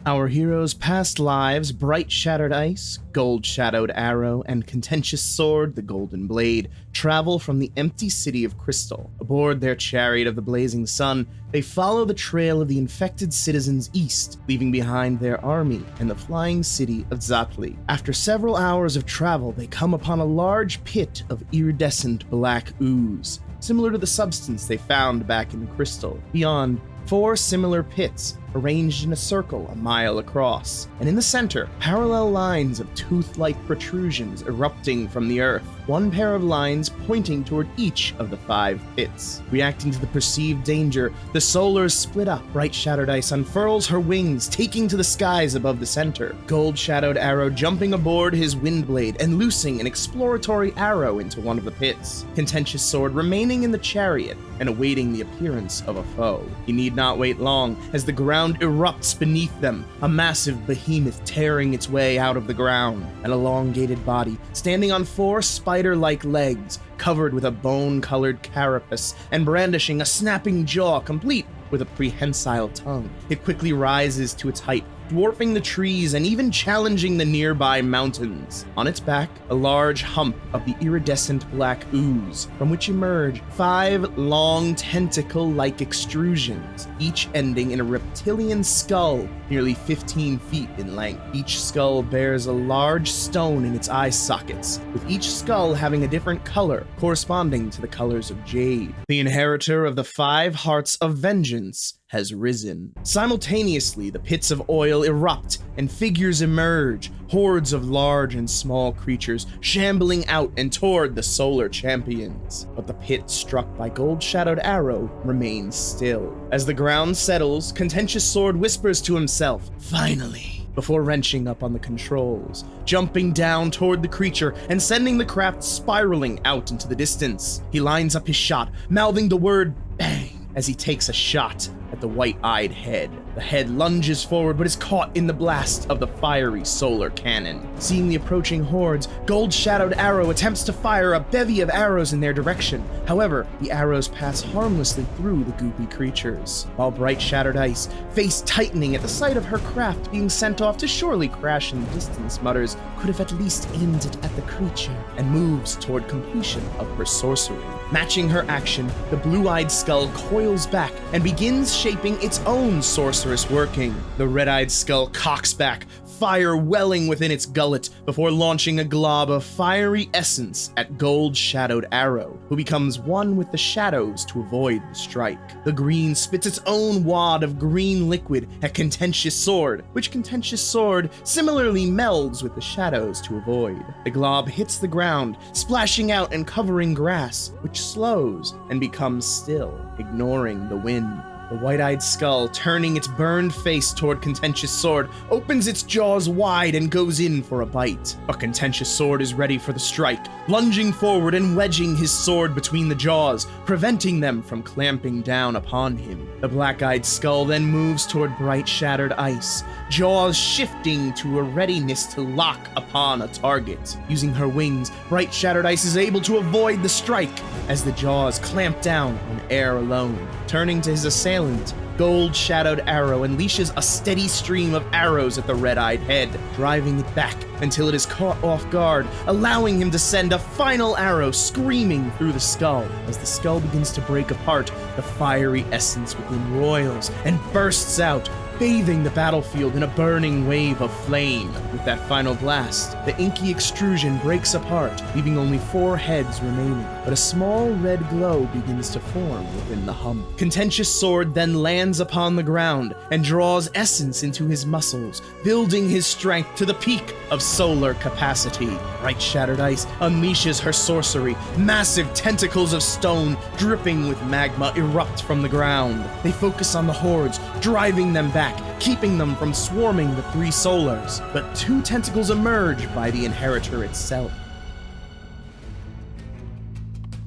Our heroes' past lives, Bright Shattered Ice, Gold Shadowed Arrow, and Contentious Sword, the Golden Blade, travel from the empty city of Crystal. Aboard their chariot of the blazing sun, they follow the trail of the infected citizens east, leaving behind their army and the flying city of Zatli. After several hours of travel, they come upon a large pit of iridescent black ooze, similar to the substance they found back in Crystal. Beyond, 4 similar pits, arranged in a circle a mile across, and in the center, parallel lines of tooth-like protrusions erupting from the earth, one pair of lines pointing toward each of the 5 pits. Reacting to the perceived danger, the Solars split up. Bright Shattered Ice unfurls her wings, taking to the skies above the center, Gold Shadowed Arrow jumping aboard his Windblade and loosing an exploratory arrow into one of the pits, Contentious Sword remaining in the chariot and awaiting the appearance of a foe. He need not wait long, as the ground erupts beneath them, a massive behemoth tearing its way out of the ground, an elongated body standing on 4 spider-like legs, covered with a bone-colored carapace and brandishing a snapping jaw complete with a prehensile tongue. It quickly rises to its height, dwarfing the trees and even challenging the nearby mountains. On its back, a large hump of the iridescent black ooze, from which emerge 5 long tentacle-like extrusions, each ending in a reptilian skull nearly 15 feet in length. Each skull bears a large stone in its eye sockets, with each skull having a different color, corresponding to the colors of jade. The Inheritor of the 5 Hearts of Vengeance has risen. Simultaneously, the pits of oil erupt and figures emerge, hordes of large and small creatures shambling out and toward the Solar champions. But the pit struck by Gold Shadowed Arrow remains still. As the ground settles, Contentious Sword whispers to himself, "Finally," before wrenching up on the controls, jumping down toward the creature and sending the craft spiraling out into the distance. He lines up his shot, mouthing the word "bang" as he takes a shot at the white-eyed head. The head lunges forward but is caught in the blast of the fiery Solar cannon. Seeing the approaching hordes, Gold Shadowed Arrow attempts to fire a bevy of arrows in their direction. However, the arrows pass harmlessly through the goopy creatures, while Bright Shattered Ice, face tightening at the sight of her craft being sent off to surely crash in the distance, mutters, "Could have at least aimed it at the creature," and moves toward completion of her sorcery. Matching her action, the blue-eyed skull coils back and begins shaping its own sorcerous working. The red-eyed skull cocks back, fire welling within its gullet before launching a glob of fiery essence at Gold Shadowed Arrow, who becomes one with the shadows to avoid the strike. The green spits its own wad of green liquid at Contentious Sword, which Contentious Sword similarly melds with the shadows to avoid. The glob hits the ground, splashing out and covering grass, which slows and becomes still, ignoring the wind. The white-eyed skull, turning its burned face toward Contentious Sword, opens its jaws wide and goes in for a bite. But Contentious Sword is ready for the strike, lunging forward and wedging his sword between the jaws, preventing them from clamping down upon him. The black-eyed skull then moves toward Bright Shattered Ice, jaws shifting to a readiness to lock upon a target. Using her wings, Bright Shattered Ice is able to avoid the strike as the jaws clamp down on air alone. Turning to his assailant, Gold Shadowed Arrow unleashes a steady stream of arrows at the red-eyed head, driving it back until it is caught off guard, allowing him to send a final arrow screaming through the skull. As the skull begins to break apart, the fiery essence within roils and bursts out, bathing the battlefield in a burning wave of flame. With that final blast, the inky extrusion breaks apart, leaving only 4 heads remaining, but a small red glow begins to form within the hump. Contentious Sword then lands upon the ground and draws essence into his muscles, building his strength to the peak of Solar capacity. Bright Shattered Ice unleashes her sorcery. Massive tentacles of stone dripping with magma erupt from the ground. They focus on the hordes, driving them back, keeping them from swarming the 3 Solars. But 2 tentacles emerge by the Inheritor itself.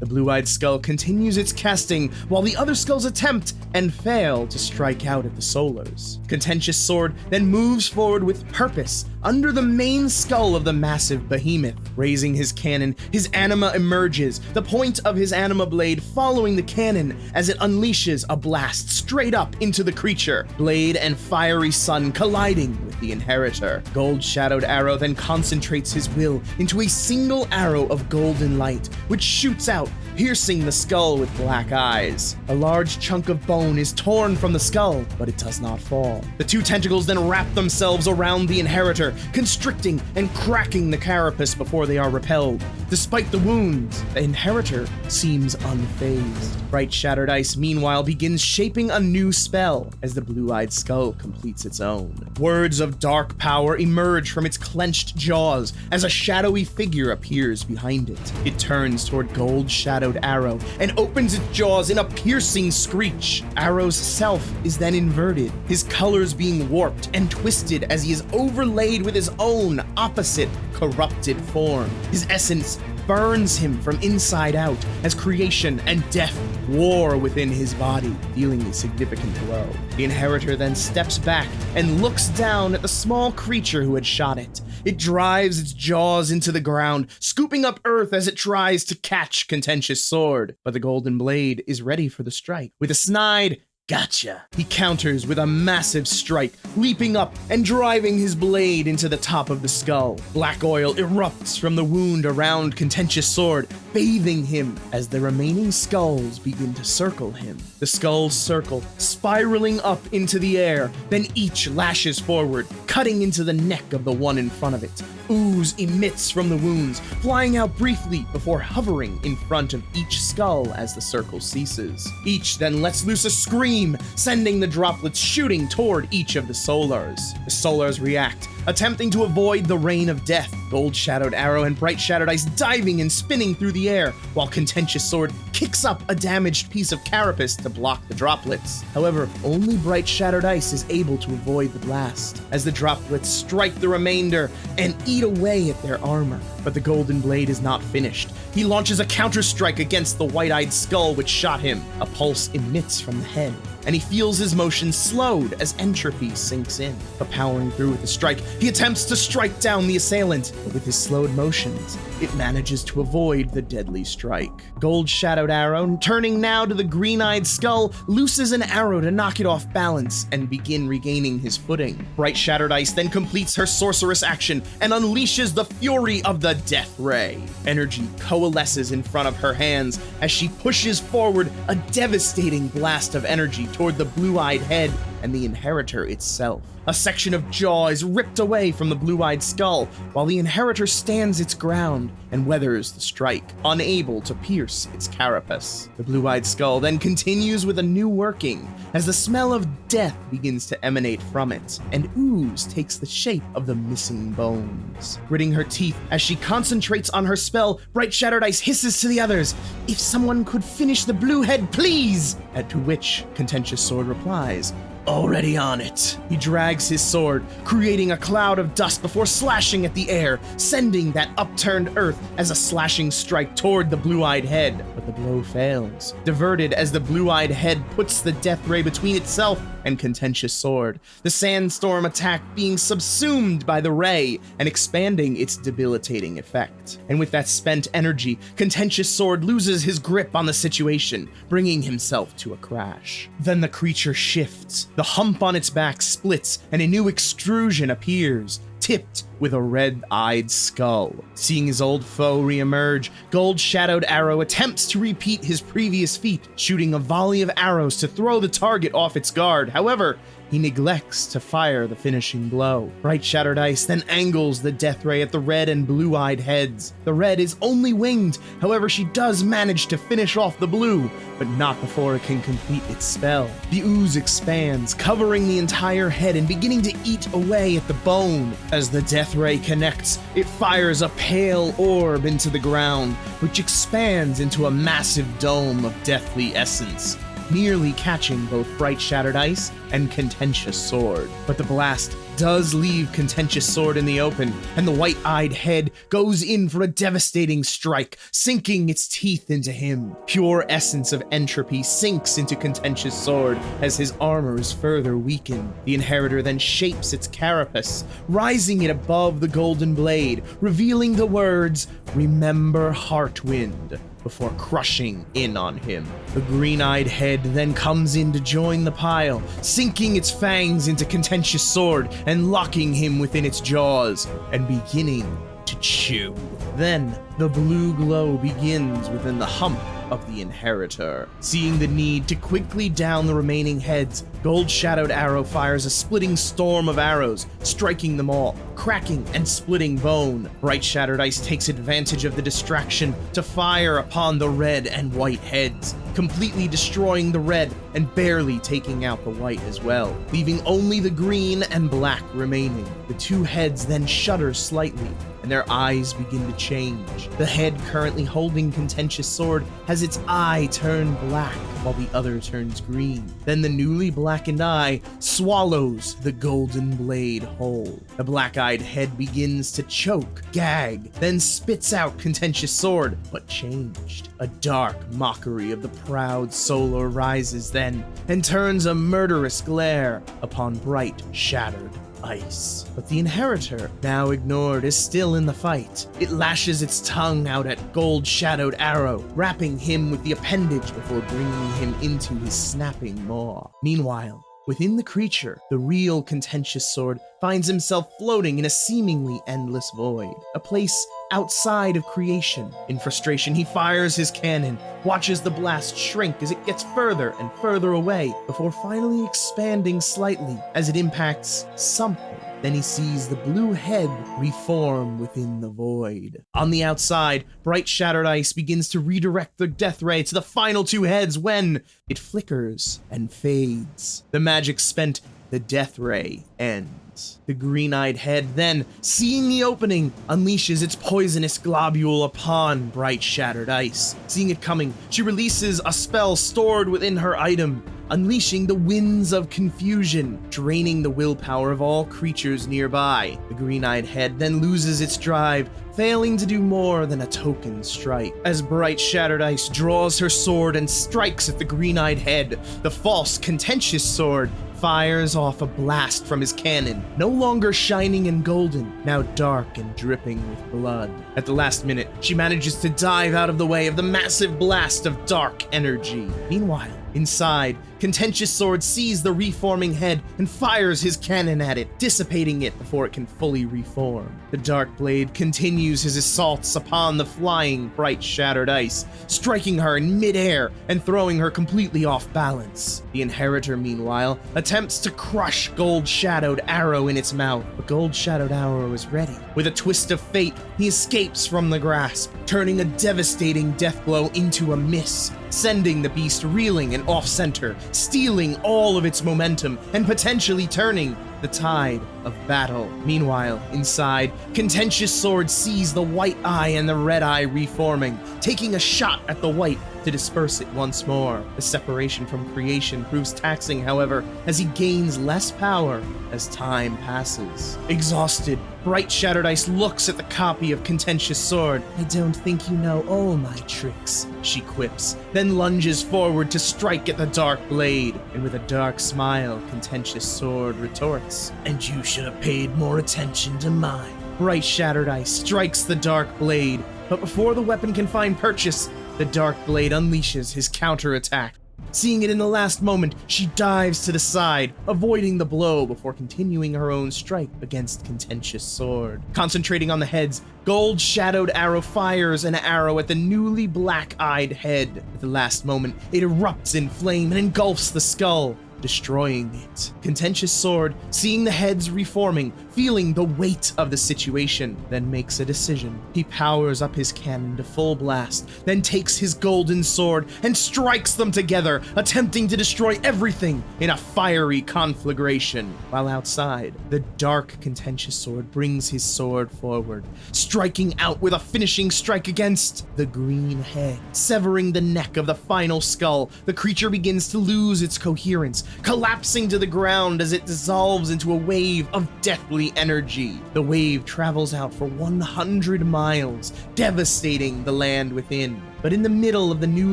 The blue-eyed skull continues its casting while the other skulls attempt and fail to strike out at the Solars. Contentious Sword then moves forward with purpose under the main skull of the massive behemoth. Raising his cannon, his anima emerges, the point of his anima blade following the cannon as it unleashes a blast straight up into the creature, blade and fiery sun colliding with the Inheritor. Gold Shadowed Arrow then concentrates his will into a single arrow of golden light, which shoots out, piercing the skull with black eyes. A large chunk of bone is torn from the skull, but it does not fall. The two tentacles then wrap themselves around the Inheritor, constricting and cracking the carapace before they are repelled. Despite the wounds, the Inheritor seems unfazed. Bright Shattered Ice, meanwhile, begins shaping a new spell as the blue-eyed skull completes its own. Words of dark power emerge from its clenched jaws as a shadowy figure appears behind it. It turns toward Gold Shadowed Arrow and opens its jaws in a piercing screech. Arrow's self is then inverted, his colors being warped and twisted as he is overlaid with his own opposite corrupted form. His essence burns him from inside out as creation and death war within his body, dealing a significant blow. The Inheritor then steps back and looks down at the small creature who had shot it. It drives its jaws into the ground, scooping up earth as it tries to catch Contentious Sword, but the golden blade is ready for the strike. With a snide "Gotcha!" he counters with a massive strike, leaping up and driving his blade into the top of the skull. Black oil erupts from the wound around Contentious Sword, bathing him as the remaining skulls begin to circle him. The skulls circle, spiraling up into the air, then each lashes forward, cutting into the neck of the one in front of it. Ooze emits from the wounds, flying out briefly before hovering in front of each skull as the circle ceases. Each then lets loose a scream, sending the droplets shooting toward each of the Solars. The Solars react, attempting to avoid the rain of death. Gold Shadowed Arrow and Bright Shattered Ice diving and spinning through the air, while Contentious Sword kicks up a damaged piece of carapace to block the droplets. However, only Bright Shattered Ice is able to avoid the blast, as the droplets strike the remainder and eat away at their armor. But the golden blade is not finished. He launches a counter-strike against the white-eyed skull which shot him. A pulse emits from the head, and he feels his motion slowed as entropy sinks in. But powering through with the strike, he attempts to strike down the assailant, but with his slowed motions, it manages to avoid the deadly strike. Gold Shadowed Arrow, turning now to the green-eyed skull, looses an arrow to knock it off balance and begin regaining his footing. Bright Shattered Ice then completes her sorceress action and unleashes the fury of the Death Ray. Energy coalesces in front of her hands as she pushes forward a devastating blast of energy toward the blue-eyed head and the Inheritor itself. A section of jaw is ripped away from the blue-eyed skull, while the Inheritor stands its ground and weathers the strike, unable to pierce its carapace. The blue-eyed skull then continues with a new working, as the smell of death begins to emanate from it, and ooze takes the shape of the missing bones. Gritting her teeth as she concentrates on her spell, Bright Shattered Ice hisses to the others, "If someone could finish the blue head, please!" At to which Contentious Sword replies, "Already on it." He drags his sword, creating a cloud of dust before slashing at the air, sending that upturned earth as a slashing strike toward the blue-eyed head. But the blow fails, diverted as the blue-eyed head puts the death ray between itself and Contentious Sword, the sandstorm attack being subsumed by the ray and expanding its debilitating effect. And with that spent energy, Contentious Sword loses his grip on the situation, bringing himself to a crash. Then the creature shifts. The hump on its back splits, and a new extrusion appears, tipped with a red-eyed skull. Seeing his old foe reemerge, Gold Shadowed Arrow attempts to repeat his previous feat, shooting a volley of arrows to throw the target off its guard. However, he neglects to fire the finishing blow. Bright Shattered Ice then angles the death ray at the red and blue-eyed heads. The red is only winged, however she does manage to finish off the blue, but not before it can complete its spell. The ooze expands, covering the entire head and beginning to eat away at the bone. As the death ray connects, it fires a pale orb into the ground, which expands into a massive dome of deathly essence, nearly catching both Bright Shattered Ice and Contentious Sword. But the blast does leave Contentious Sword in the open, and the white-eyed head goes in for a devastating strike, sinking its teeth into him. Pure essence of entropy sinks into Contentious Sword as his armor is further weakened. The Inheritor then shapes its carapace, rising it above the golden blade, revealing the words, "Remember Heartwind," before crushing in on him. The green-eyed head then comes in to join the pile, sinking its fangs into Contentious Sword and locking him within its jaws, and beginning to chew. Then, the blue glow begins within the hump of the Inheritor. Seeing the need to quickly down the remaining heads, Gold-Shadowed Arrow fires a splitting storm of arrows, striking them all, cracking and splitting bone. Bright-Shattered Ice takes advantage of the distraction to fire upon the red and white heads, completely destroying the red and barely taking out the white as well, leaving only the green and black remaining. The two heads then shudder slightly, and their eyes begin to change. The head currently holding Contentious Sword has its eye turn black, while the other turns green. Then the newly blackened eye swallows the golden blade whole. The black-eyed head begins to choke, gag, then spits out Contentious Sword, but changed. A dark mockery of the proud soul rises then, and turns a murderous glare upon Bright Shattered Ice. But the Inheritor, now ignored, is still in the fight. It lashes its tongue out at Gold-Shadowed Arrow, wrapping him with the appendage before bringing him into his snapping maw. Meanwhile, within the creature, the real Contentious Sword finds himself floating in a seemingly endless void, a place outside of creation. In frustration, he fires his cannon, watches the blast shrink as it gets further and further away, before finally expanding slightly as it impacts something. Then he sees the blue head reform within the void. On the outside, Bright Shattered Ice begins to redirect the death ray to the final two heads when it flickers and fades. The magic spent, the death ray ends. The green-eyed head then, seeing the opening, unleashes its poisonous globule upon Bright Shattered Ice. Seeing it coming, she releases a spell stored within her item, unleashing the winds of confusion, draining the willpower of all creatures nearby. The green-eyed head then loses its drive, failing to do more than a token strike. As Bright Shattered Ice draws her sword and strikes at the green-eyed head, the false Contentious Sword fires off a blast from his cannon, no longer shining and golden, now dark and dripping with blood. At the last minute, she manages to dive out of the way of the massive blast of dark energy. Meanwhile, inside, Contentious Sword sees the reforming head and fires his cannon at it, dissipating it before it can fully reform. The Dark Blade continues his assaults upon the flying Bright Shattered Ice, striking her in midair and throwing her completely off balance. The Inheritor, meanwhile, attempts to crush Gold-Shadowed Arrow in its mouth, but Gold-Shadowed Arrow is ready. With a twist of fate, he escapes from the grasp, turning a devastating death blow into a miss, sending the beast reeling and off-center, stealing all of its momentum and potentially turning the tide of battle. Meanwhile, inside, Contentious Sword sees the white eye and the red eye reforming, taking a shot at the white to disperse it once more. The separation from creation proves taxing, however, as he gains less power as time passes. Exhausted, Bright Shattered Ice looks at the copy of Contentious Sword. "I don't think you know all my tricks," she quips, then lunges forward to strike at the Dark Blade. And with a dark smile, Contentious Sword retorts, "And you should have paid more attention to mine." Bright Shattered Ice strikes the Dark Blade, but before the weapon can find purchase, the Dark Blade unleashes his counterattack. Seeing it in the last moment, she dives to the side, avoiding the blow before continuing her own strike against Contentious Sword. Concentrating on the heads, Gold-Shadowed Arrow fires an arrow at the newly black-eyed head. At the last moment, it erupts in flame and engulfs the skull, destroying it. Contentious Sword, seeing the heads reforming, feeling the weight of the situation, then makes a decision. He powers up his cannon to full blast, then takes his golden sword and strikes them together, attempting to destroy everything in a fiery conflagration. While outside, the dark Contentious Sword brings his sword forward, striking out with a finishing strike against the green head. Severing the neck of the final skull, the creature begins to lose its coherence, collapsing to the ground as it dissolves into a wave of deathly energy. The wave travels out for 100 miles, devastating the land within. But in the middle of the new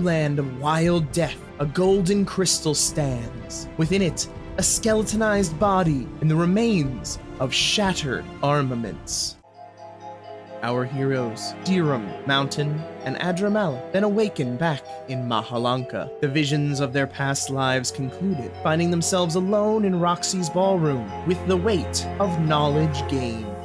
land of wild death, a golden crystal stands. Within it, a skeletonized body and the remains of shattered armaments. Our heroes, Dirham, Mountain, and Adramel, then awaken back in Mahalanka. The visions of their past lives concluded, finding themselves alone in Roxy's ballroom with the weight of knowledge gained.